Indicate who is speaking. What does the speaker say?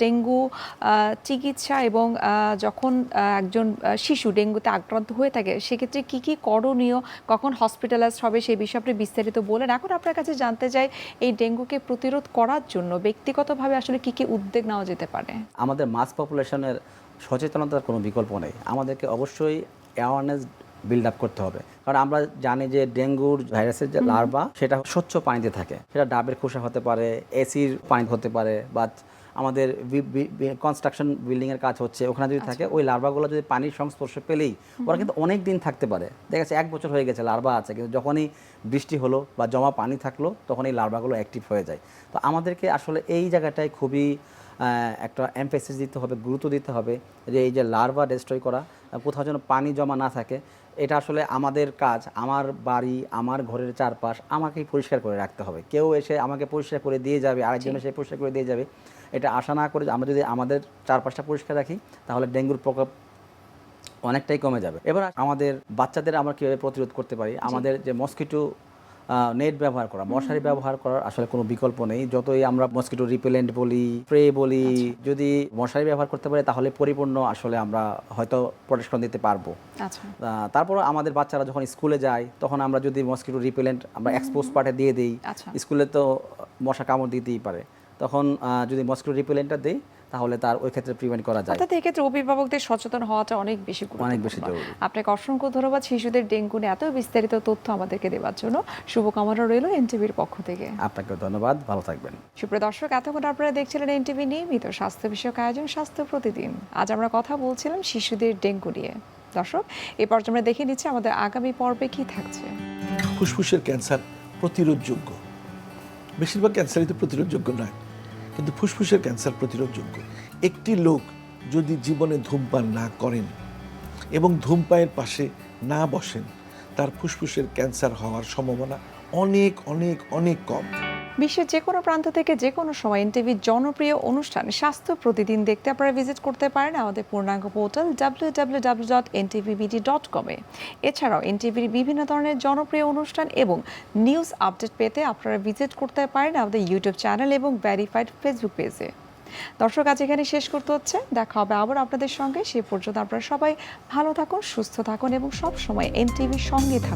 Speaker 1: Dengue চিকিৎসা এবং যখন একজন শিশু ডেঙ্গুতে আক্রান্ত হয়ে থাকে সেক্ষেত্রে কি কি করণীয়, কখন হসপিটালাইজড হবে সেই বিষয়ে আপনি বিস্তারিত বলেন। এখন আপনার কাছে জানতে চাই এই ডেঙ্গুকে প্রতিরোধ করার জন্য ব্যক্তিগতভাবে আসলে কি কি উদ্যোগ নেওয়া যেতে পারে?
Speaker 2: আমাদের মাস পপুলেশনের সচেতনতার কোনো বিকল্প নেই। আমাদেরকে অবশ্যই অ্যাওয়ারনেস বিল্ড আপ করতে হবে, কারণ আমরা জানি যে ডেঙ্গুর ভাইরাসের যে লার্ভা সেটা স্বচ্ছ পানিতে থাকে। সেটা ডাবের খোসা হতে পারে, এসির পানি হতে পারে, বা আমাদের কনস্ট্রাকশন বিল্ডিংয়ের কাজ হচ্ছে ওখানে যদি থাকে, ওই লার্ভাগুলো যদি পানির সংস্পর্শে পেলেই ওরা কিন্তু অনেক দিন থাকতে পারে। দেখা যাচ্ছে 1 বছর হয়ে গেছে লার্ভা আছে, কিন্তু যখনই বৃষ্টি হলো বা জমা পানি থাকলো তখন এই লার্ভাগুলো অ্যাক্টিভ হয়ে যায়। তো আমাদেরকে আসলে এই জায়গাটায় খুবই একটা এমফেসিস দিতে হবে, গুরুত্ব দিতে হবে যে এই যে লার্ভা ডেস্ট্রয় করা, কোথাও যেন পানি জমা না থাকে। এটা আসলে আমাদের কাজ। আমার বাড়ি, আমার ঘরের চারপাশ আমাকেই পরিষ্কার করে রাখতে হবে। কেউ এসে আমাকে পরিষ্কার করে দিয়ে যাবে, আরেকজন এসে পরিষ্কার করে দিয়ে যাবে, এটা আশা না করে আমরা যদি আমাদের চারপাশটা পরিষ্কার রাখি তাহলে ডেঙ্গুর প্রকোপ অনেকটাই কমে যাবে। এবার আমাদের বাচ্চাদের আমরা কীভাবে প্রতিরোধ করতে পারি? আমাদের যে মসকিটো নেট ব্যবহার করা, মশারি ব্যবহার করার আসলে কোনো বিকল্প নেই। যতই আমরা মসকিটো রিপেলেন্ট বলি, স্প্রে বলি, যদি মশারি ব্যবহার করতে পারি তাহলে পরিপূর্ণ আসলে আমরা হয়তো প্রোটেকশন দিতে পারবো। তারপর আমাদের বাচ্চারা যখন স্কুলে যায় তখন আমরা যদি মসকিটো রিপেলেন্ট আমরা এক্সপোজ পার্টে দিয়ে দিই, স্কুলে তো মশা কামড় দিতেই পারে, তখন যদি মসকিটো রিপেলেন্টটা দিই তাহলে তার ওই ক্ষেত্রে প্রিভেন্ট করা যায়।
Speaker 1: অর্থাৎ এই ক্ষেত্রে অভিভাবকদের সচেতন হওয়াটা অনেক বেশি জরুরি। আপনাকে অসংখ্য ধন্যবাদ শিশুদের ডেঙ্গু নিয়ে এত বিস্তারিত তথ্য আমাদেরকে দেওয়ার জন্য। শুভকামনা রইল এনটিভির পক্ষ থেকে।
Speaker 2: আপনাকেও ধন্যবাদ, ভালো থাকবেন।
Speaker 1: সুপ্রিয় দর্শক, এতক্ষণ আপনারা দেখছিলেন এনটিভি নিয়মিত স্বাস্থ্য বিষয়ক আয়োজন স্বাস্থ্য প্রতিদিন। আজ আমরা কথা বলছিলাম শিশুদের ডেঙ্গু নিয়ে। দর্শক, এই পর্যায়ে আমরা দেখে নিচ্ছি আমাদের আগামী পর্বে কি থাকছে।
Speaker 3: ফুসফুসের ক্যান্সার প্রতিরোধযোগ্য। বেশিরভাগ ক্যান্সারই তো প্রতিরোধযোগ্য নয়, কিন্তু ফুসফুসের ক্যান্সার প্রতিরোধযোগ্য। একটি লোক যদি জীবনে ধূমপান না করেন এবং ধূমপানের পাশে না বসেন, তার ফুসফুসের ক্যান্সার হওয়ার সম্ভাবনা অনেক অনেক অনেক কম।
Speaker 1: বিশ্বের যে কোনো প্রান্ত থেকে যে কোনো সময় এনটিভির জনপ্রিয় অনুষ্ঠান স্বাস্থ্য প্রতিদিন দেখতে আপনারা ভিজিট করতে পারেন আমাদের পূর্ণাঙ্গ পোর্টাল www.ntvbd.com এ। এছাড়াও এনটিভির বিভিন্ন ধরনের জনপ্রিয় অনুষ্ঠান এবং নিউজ আপডেট পেতে আপনারা ভিজিট করতে পারেন আমাদের ইউটিউব চ্যানেল এবং ভেরিফাইড ফেসবুক পেজে। দর্শক, আজ এখানে শেষ করতে হচ্ছে। দেখা হবে আবার আপনাদের সঙ্গে। সেই পর্যন্ত আপনারা সবাই ভালো থাকুন, সুস্থ থাকুন এবং সব সময় এনটিভির সঙ্গে থাকুন।